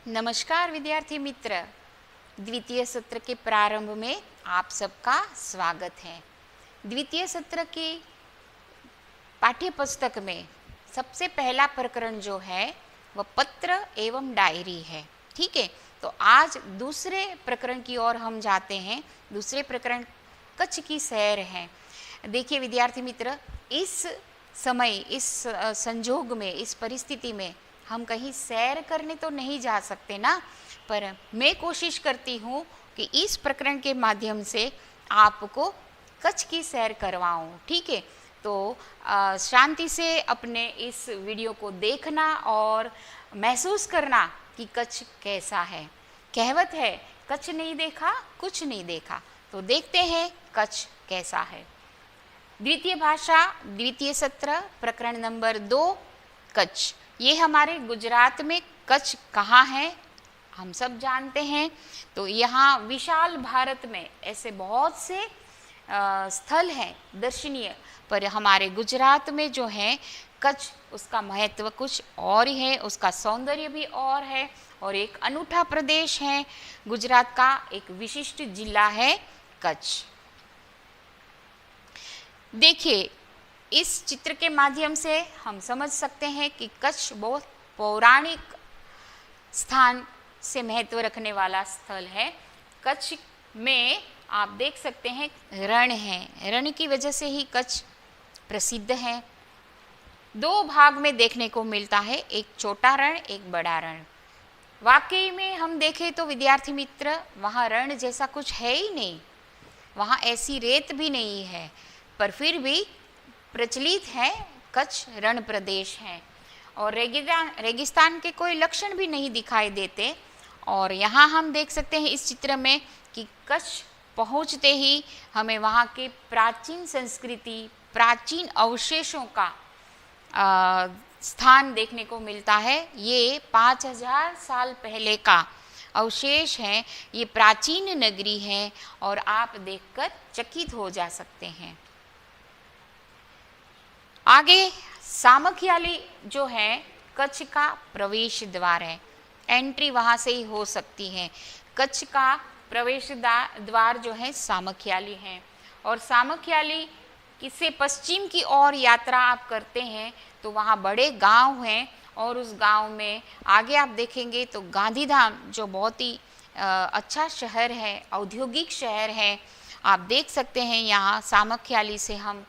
नमस्कार विद्यार्थी मित्र, द्वितीय सत्र के प्रारंभ में आप सबका स्वागत है। द्वितीय सत्र की पाठ्य पुस्तक में सबसे पहला प्रकरण जो है वह पत्र एवं डायरी है। ठीक है, तो आज दूसरे प्रकरण की ओर हम जाते हैं। दूसरे प्रकरण कच्छ की सैर है। देखिए विद्यार्थी मित्र, इस समय, इस संजोग में, इस परिस्थिति में हम कहीं सैर करने तो नहीं जा सकते ना, पर मैं कोशिश करती हूँ कि इस प्रकरण के माध्यम से आपको कच्छ की सैर करवाऊँ। ठीक है, तो शांति से अपने इस वीडियो को देखना और महसूस करना कि कच्छ कैसा है। कहावत है, कच्छ नहीं देखा कुछ नहीं देखा। तो देखते हैं कच्छ कैसा है। द्वितीय भाषा, द्वितीय सत्र, प्रकरण नंबर 2, कच्छ। ये हमारे गुजरात में कच्छ कहाँ है हम सब जानते हैं। तो यहाँ विशाल भारत में ऐसे बहुत से स्थल हैं दर्शनीय, पर हमारे गुजरात में जो है कच्छ, उसका महत्व कुछ और ही है, उसका सौंदर्य भी और है, और एक अनूठा प्रदेश है। गुजरात का एक विशिष्ट जिला है कच्छ। देखिए, इस चित्र के माध्यम से हम समझ सकते हैं कि कच्छ बहुत पौराणिक स्थान से महत्व रखने वाला स्थल है। कच्छ में आप देख सकते हैं रण है। रण की वजह से ही कच्छ प्रसिद्ध है। 2 भाग में देखने को मिलता है, एक छोटा रण, एक बड़ा रण। वाकई में हम देखें तो विद्यार्थी मित्र, वहाँ रण जैसा कुछ है ही नहीं, वहाँ ऐसी रेत भी नहीं है, पर फिर भी प्रचलित है कच्छ रण प्रदेश है। और रेगिस्तान के कोई लक्षण भी नहीं दिखाई देते। और यहाँ हम देख सकते हैं इस चित्र में कि कच्छ पहुँचते ही हमें वहाँ के प्राचीन संस्कृति, प्राचीन अवशेषों का स्थान देखने को मिलता है। ये 5000 साल पहले का अवशेष है। ये प्राचीन नगरी है और आप देखकर चकित हो जा सकते हैं। आगे सामखियाली जो है कच्छ का प्रवेश द्वार है। एंट्री वहाँ से ही हो सकती है। कच्छ का प्रवेश द्वार जो है सामखियाली है। और सामखियाली से पश्चिम की ओर यात्रा आप करते हैं तो वहाँ बड़े गांव हैं, और उस गांव में आगे आप देखेंगे तो गांधीधाम, जो बहुत ही अच्छा शहर है, औद्योगिक शहर है। आप देख सकते हैं यहाँ सामखियाली से हम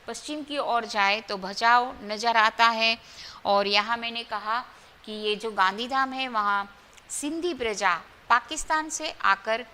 पश्चिम की ओर जाए तो भचाऊ नज़र आता है। और यहाँ मैंने कहा कि ये जो गांधीधाम है, वहाँ सिंधी प्रजा पाकिस्तान से आकर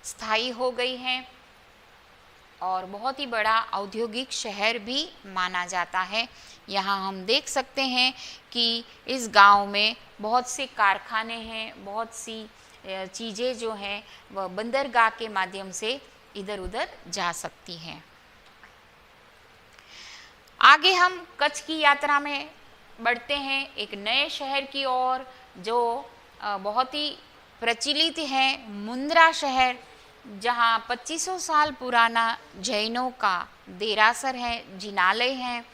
स्थायी हो गई है, और बहुत ही बड़ा औद्योगिक शहर भी माना जाता है। यहाँ हम देख सकते हैं कि इस गांव में बहुत से कारखाने हैं, बहुत सी चीज़ें जो हैं वह बंदरगाह के माध्यम से इधर उधर जा सकती हैं। आगे हम कच्छ की यात्रा में बढ़ते हैं एक नए शहर की ओर, जो बहुत ही प्रचलित है, मुंद्रा शहर, जहाँ 2500 साल पुराना जैनों का देरासर है, जिनालय है।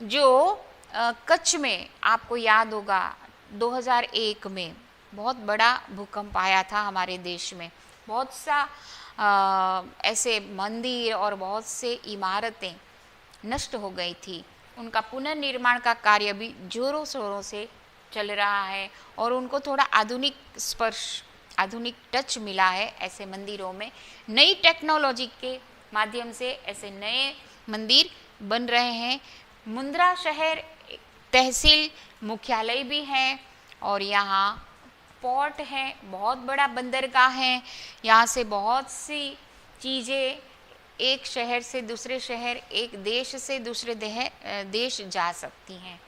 जो कच्छ में आपको याद होगा 2001 में बहुत बड़ा भूकंप आया था हमारे देश में। बहुत सा ऐसे मंदिर और बहुत से इमारतें नष्ट हो गई थी। उनका पुनर्निर्माण का कार्य भी जोरों शोरों से चल रहा है, और उनको थोड़ा आधुनिक स्पर्श, आधुनिक टच मिला है ऐसे मंदिरों में। नई टेक्नोलॉजी के माध्यम से ऐसे नए मंदिर बन रहे हैं। मुंद्रा शहर तहसील मुख्यालय भी है, और यहाँ पोर्ट है, बहुत बड़ा बंदरगाह है। यहाँ से बहुत सी चीज़ें एक शहर से दूसरे शहर, एक देश से दूसरे देश जा सकती हैं,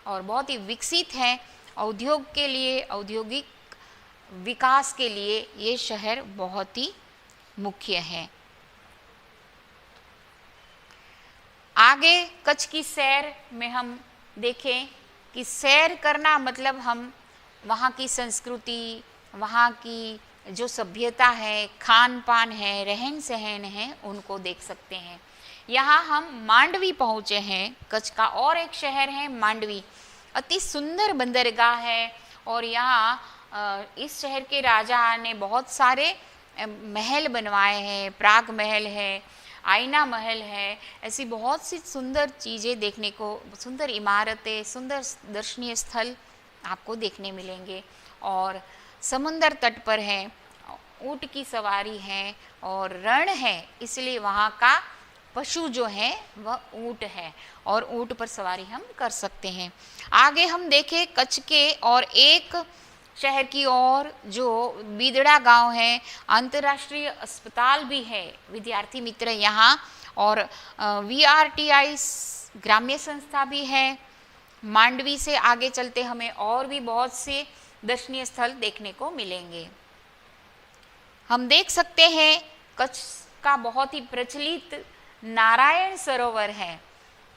और बहुत ही विकसित है। उद्योग के लिए, औद्योगिक विकास के लिए ये शहर बहुत ही मुख्य है। आगे कच्छ की सैर में हम देखें कि सैर करना मतलब हम वहाँ की संस्कृति, वहाँ की जो सभ्यता है, खान पान है, रहन सहन है, उनको देख सकते हैं। यहाँ हम मांडवी पहुँचे हैं। कच्छ का और एक शहर है मांडवी, अति सुंदर बंदरगाह है, और यहाँ इस शहर के राजा ने बहुत सारे महल बनवाए हैं, प्राग महल है, आईना महल है, ऐसी बहुत सी सुंदर चीज़ें देखने को, सुंदर इमारतें, सुंदर दर्शनीय स्थल आपको देखने मिलेंगे। और समुंदर तट पर है, ऊँट की सवारी है और रण है, इसलिए वहाँ का पशु जो है वह ऊँट है और ऊँट पर सवारी हम कर सकते हैं। आगे हम देखें कच्छ के और एक शहर की ओर जो बीदड़ा गांव है, अंतर्राष्ट्रीय अस्पताल भी है विद्यार्थी मित्र यहाँ, और VRTI ग्राम्य संस्था भी है। मांडवी से आगे चलते हमें और भी बहुत से दर्शनीय स्थल देखने को मिलेंगे। हम देख सकते हैं कच्छ का बहुत ही प्रचलित नारायण सरोवर है।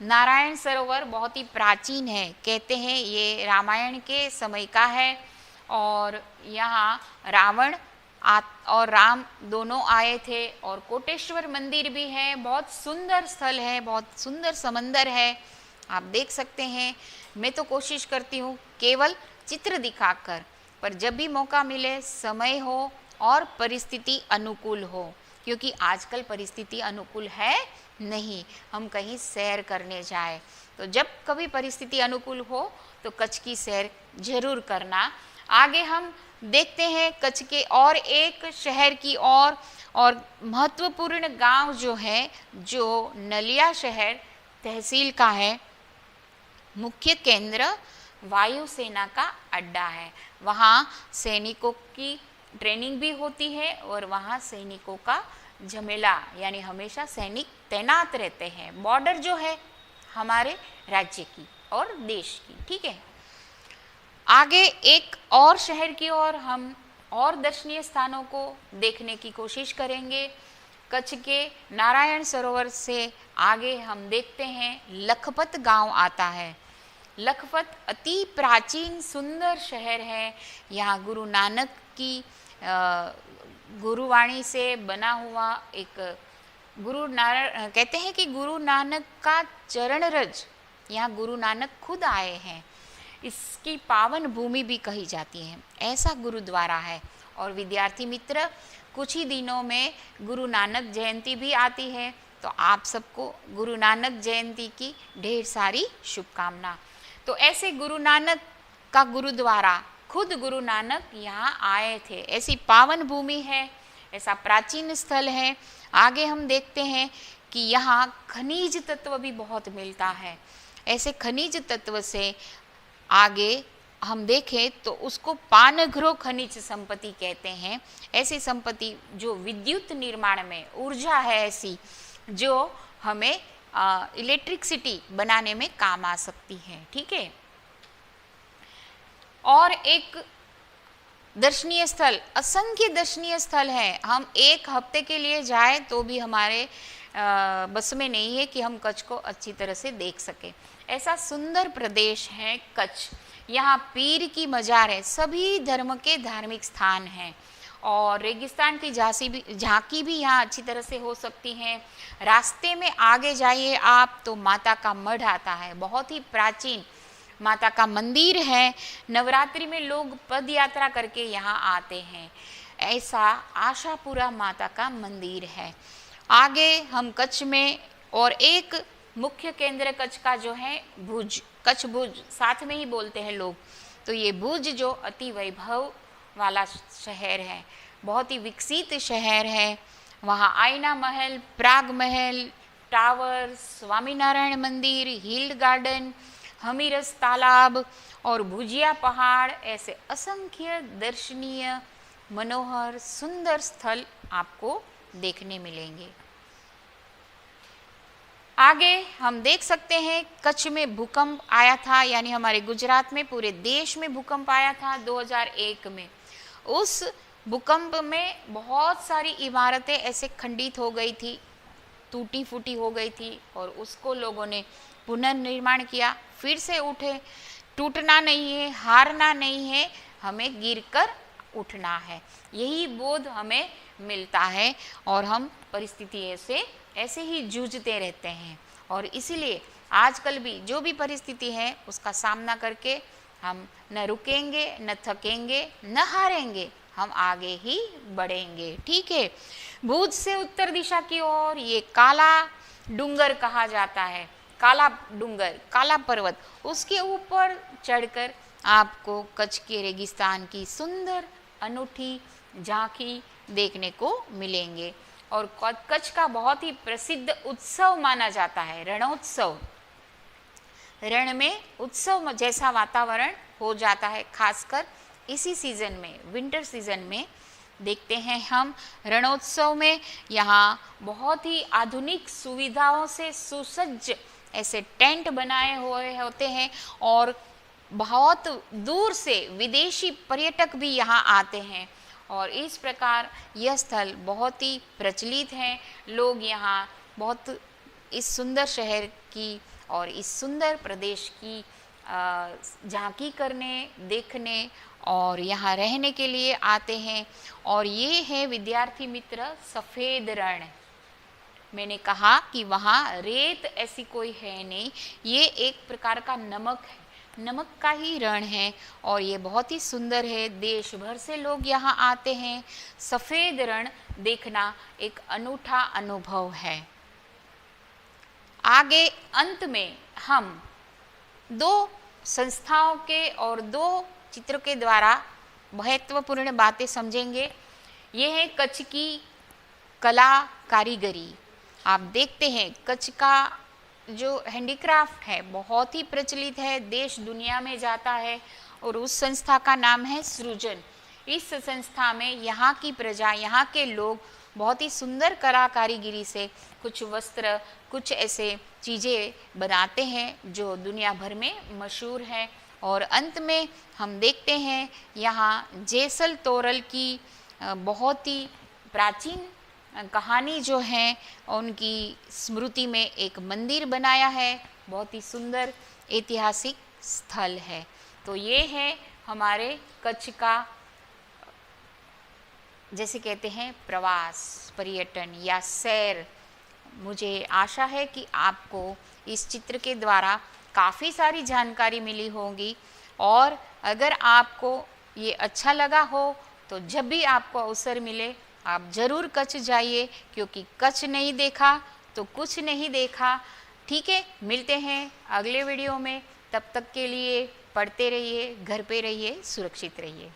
नारायण सरोवर बहुत ही प्राचीन है, कहते हैं ये रामायण के समय का है और यहाँ रावण और राम दोनों आए थे। और कोटेश्वर मंदिर भी है, बहुत सुंदर स्थल है, बहुत सुंदर समंदर है, आप देख सकते हैं। मैं तो कोशिश करती हूँ केवल चित्र दिखाकर, पर जब भी मौका मिले, समय हो और परिस्थिति अनुकूल हो, क्योंकि आजकल परिस्थिति अनुकूल है नहीं, हम कहीं सैर करने जाए तो जब कभी परिस्थिति अनुकूल हो तो कच्छ की सैर जरूर करना। आगे हम देखते हैं कच्छ के और एक शहर की और महत्वपूर्ण गांव जो है, जो नलिया शहर तहसील का है। मुख्य केंद्र वायुसेना का अड्डा है, वहाँ सैनिकों की ट्रेनिंग भी होती है और वहाँ सैनिकों का झमेला, यानी हमेशा सैनिक तैनात रहते हैं। बॉर्डर जो है हमारे राज्य की और देश की, ठीक है। आगे एक और शहर की ओर हम और दर्शनीय स्थानों को देखने की कोशिश करेंगे। कच्छ के नारायण सरोवर से आगे हम देखते हैं लखपत गांव आता है। लखपत अति प्राचीन सुंदर शहर है। यहाँ गुरु नानक की गुरुवाणी से बना हुआ एक कहते हैं कि गुरु नानक का चरण रज, यहाँ गुरु नानक खुद आए हैं, इसकी पावन भूमि भी कही जाती है। ऐसा गुरुद्वारा है। और विद्यार्थी मित्र, कुछ ही दिनों में गुरु नानक जयंती भी आती है, तो आप सबको गुरु नानक जयंती की ढेर सारी शुभकामना। तो ऐसे गुरु नानक का गुरुद्वारा, खुद गुरु नानक यहाँ आए थे, ऐसी पावन भूमि है, ऐसा प्राचीन स्थल है। आगे हम देखते हैं कि यहाँ खनिज तत्व भी बहुत मिलता है। ऐसे खनिज तत्व से आगे हम देखें तो उसको पानघरों खनिज संपत्ति कहते हैं। ऐसी संपत्ति जो विद्युत निर्माण में ऊर्जा है, ऐसी जो हमें इलेक्ट्रिसिटी बनाने में काम आ सकती है, ठीक है। और एक दर्शनीय स्थल, असंख्य दर्शनीय स्थल है, हम एक हफ्ते के लिए जाए तो भी हमारे बस में नहीं है कि हम कच्छ को अच्छी तरह से देख सके। ऐसा सुंदर प्रदेश है कच्छ। यहाँ पीर की मजार है, सभी धर्म के धार्मिक स्थान हैं और रेगिस्तान की झांकी भी यहाँ अच्छी तरह से हो सकती है। रास्ते में आगे जाइए आप तो माता का मठ आता है, बहुत ही प्राचीन माता का मंदिर है। नवरात्रि में लोग पद यात्रा करके यहाँ आते हैं। ऐसा आशापुरा माता का मंदिर है। आगे हम कच्छ में और एक मुख्य केंद्र कच्छ का जो है भुज, कच्छ भुज साथ में ही बोलते हैं लोग, तो ये भुज जो अति वैभव वाला शहर है, बहुत ही विकसित शहर है। वहाँ आईना महल, प्राग महल, टावर, स्वामीनारायण मंदिर, हिल गार्डन, हमीरस तालाब और भुजिया पहाड़, ऐसे असंख्य दर्शनीय मनोहर सुंदर स्थल आपको देखने मिलेंगे। आगे हम देख सकते हैं कच्छ में भूकंप आया था, यानी हमारे गुजरात में, पूरे देश में भूकंप आया था 2001 में। उस भूकंप में बहुत सारी इमारतें ऐसे खंडित हो गई थी, टूटी फूटी हो गई थी और उसको लोगों ने पुनर्निर्माण किया, फिर से उठे। टूटना नहीं है, हारना नहीं है, हमें गिरकर उठना है, यही बोध हमें मिलता है और हम परिस्थितियों से ऐसे ही जूझते रहते हैं। और इसीलिए आजकल भी जो भी परिस्थिति है उसका सामना करके हम न रुकेंगे, न थकेंगे, न हारेंगे, हम आगे ही बढ़ेंगे। ठीक है। भुज से उत्तर दिशा की ओर ये काला डूंगर कहा जाता है, काला डूंगर, काला पर्वत, उसके ऊपर चढ़कर आपको कच्छ के रेगिस्तान की सुंदर अनूठी झांकी देखने को मिलेंगे। और कच्छ का बहुत ही प्रसिद्ध उत्सव माना जाता है रणोत्सव। रण में उत्सव जैसा वातावरण हो जाता है, खासकर इसी सीजन में, विंटर सीजन में देखते हैं हम रणोत्सव में। यहाँ बहुत ही आधुनिक सुविधाओं से सुसज्ज ऐसे टेंट बनाए हुए होते हैं और बहुत दूर से विदेशी पर्यटक भी यहाँ आते हैं और इस प्रकार यह स्थल बहुत ही प्रचलित है। लोग यहाँ बहुत इस सुंदर शहर की और इस सुंदर प्रदेश की झांकी करने, देखने और यहाँ रहने के लिए आते हैं। और ये है विद्यार्थी मित्र सफ़ेद रण। मैंने कहा कि वहाँ रेत ऐसी कोई है नहीं, ये एक प्रकार का नमक है, नमक का ही रण है और ये बहुत ही सुंदर है। देश भर से लोग यहाँ आते हैं। सफ़ेद रण देखना एक अनूठा अनुभव है। आगे अंत में हम दो संस्थाओं के और दो चित्रों के द्वारा महत्वपूर्ण बातें समझेंगे। ये है कच्छ की कला कारीगरी। आप देखते हैं कच्छ का जो हैंडीक्राफ्ट है बहुत ही प्रचलित है, देश दुनिया में जाता है और उस संस्था का नाम है सृजन। इस संस्था में यहाँ की प्रजा, यहाँ के लोग बहुत ही सुंदर कला कारीगिरी से कुछ वस्त्र, कुछ ऐसे चीज़ें बनाते हैं जो दुनिया भर में मशहूर है। और अंत में हम देखते हैं यहाँ जेसल तोरल की बहुत ही प्राचीन कहानी जो है उनकी स्मृति में एक मंदिर बनाया है, बहुत ही सुंदर ऐतिहासिक स्थल है। तो ये है हमारे कच्छ का, जैसे कहते हैं, प्रवास, पर्यटन या सैर। मुझे आशा है कि आपको इस चित्र के द्वारा काफ़ी सारी जानकारी मिली होगी और अगर आपको ये अच्छा लगा हो तो जब भी आपको अवसर मिले आप ज़रूर कच्छ जाइए, क्योंकि कच्छ नहीं देखा तो कुछ नहीं देखा। ठीक है, मिलते हैं अगले वीडियो में। तब तक के लिए पढ़ते रहिए, घर पे रहिए, सुरक्षित रहिए।